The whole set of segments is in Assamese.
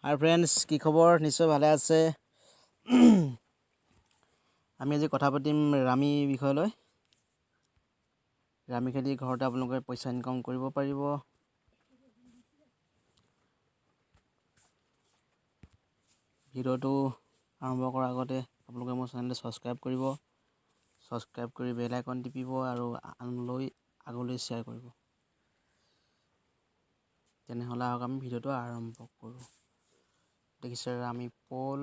হাই ফ্ৰেণ্ডছ, কি খবৰ? নিশ্চয় ভালে আছে। আমি আজি কথা পাতিম ৰামি বিষয় লৈ। ৰামি খেতি ঘৰতে আপোনালোকে পইচা ইনকাম কৰিব পাৰিব। ভিডিঅ'টো আৰম্ভ কৰাৰ আগতে আপোনালোকে মোৰ চেনেলটো ছাবস্ক্ৰাইব কৰিব। ছাবস্ক্ৰাইব কৰি বেল আইকন টিপিব আৰু আনলৈ আগলৈ শ্বেয়াৰ কৰিব। তেনেহ'লে আহক আমি ভিডিঅ'টো আৰম্ভ কৰোঁ। দেখিছে ৰামি পল।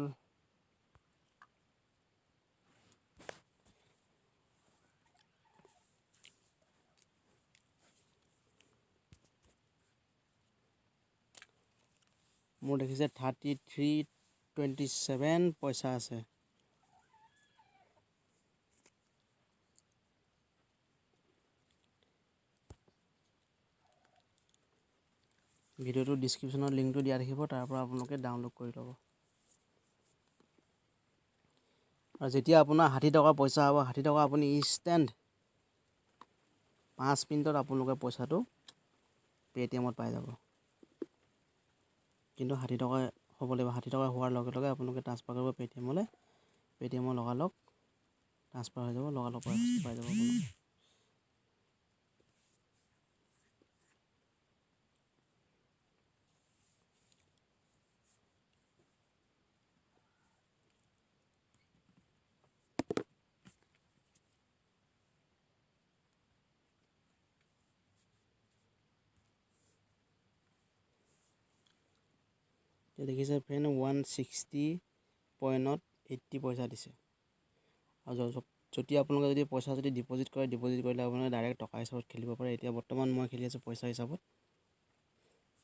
মোৰ দেখিছে 33.27 পইচা আছে। ভিডিঅ'টো ডিছক্ৰিপশ্যনত লিংকটো দিয়া থাকিব, তাৰ পৰা আপোনালোকে ডাউনলোড কৰি ল'ব। আৰু যেতিয়া আপোনাৰ 60 টকা পইচা হ'ব, 60 টকা আপুনি ইনষ্টেণ্ট 5 মিনিটত আপোনালোকে পইচাটো পে'টিএমত পাই যাব। কিন্তু 60 টকা হ'ব লাগিব। 60 টকা হোৱাৰ লগে লগে আপোনালোকে ট্ৰান্সফাৰ কৰিব পে'টিএমলৈ। পে'টিএমৰ লগালগ ট্ৰান্সফাৰ হৈ যাব, লগালগ পাই যাব আপোনালোকে। এতিয়া দেখিছে ফ্ৰেণ্ড 160.80 পইচা দিছে। আৰু যদি আপোনালোকে যদি পইচা যদি ডিপ'জিট কৰিলে আপোনালোকে ডাইৰেক্ট টকা হিচাপত খেলিব পাৰে। এতিয়া বৰ্তমান মই খেলি আছোঁ পইচা হিচাপত।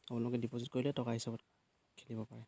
আপোনালোকে ডিপ'জিট কৰিলে টকা হিচাপত খেলিব পাৰে।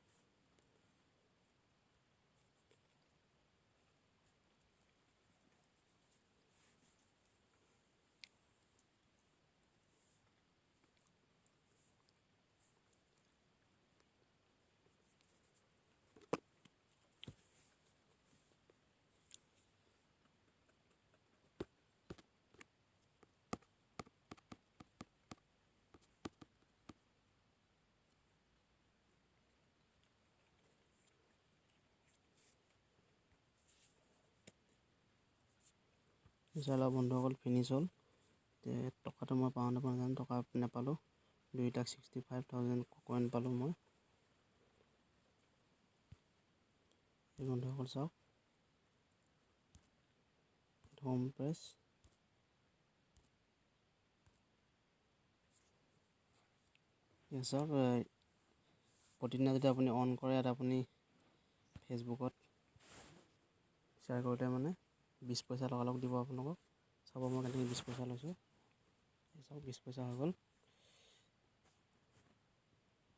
ইনশাআল্লাহ বন্ধুসকল ফিনিছ হ'ল। টকাটো মই পাওঁ নাপাওঁ নাজানো, টকা নাপালোঁ। 2,65,000 কইন পালোঁ মই। এই বন্ধুসকল চাওক, হোম প্ৰেছ চাওক। প্ৰতিদিনে যদি আপুনি অন কৰে, ইয়াত আপুনি ফেচবুকত শ্বেয়াৰ কৰোঁতে মানে 20 পইচা লগালগ দিব আপোনালোকক। চাব মই কেনেকৈ 20 পইচা লৈছোঁ। চাওক 20 পইচা হৈ গ'ল।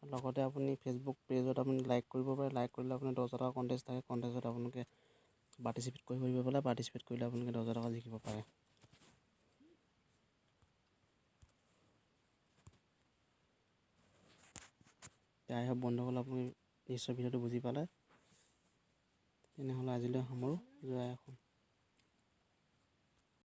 লগতে আপুনি ফেচবুক পেজত আপুনি লাইক কৰিব পাৰে। লাইক কৰিলে আপোনাৰ 10,000 টকা কণ্টেষ্ট থাকে। কণ্টেষ্টত আপোনালোকে পাৰ্টিচিপেট কৰিব পাৰে। পাৰ্টিচিপেট কৰিলে আপোনালোকে 10,000 টকা জিকিব পাৰে। আই হোপ বন্ধুসকল আপুনি নিশ্চয় ভিডিঅ'টো বুজি পালে। তেনেহ'লে আজিলৈ সামৰোঁ। জয় অসম।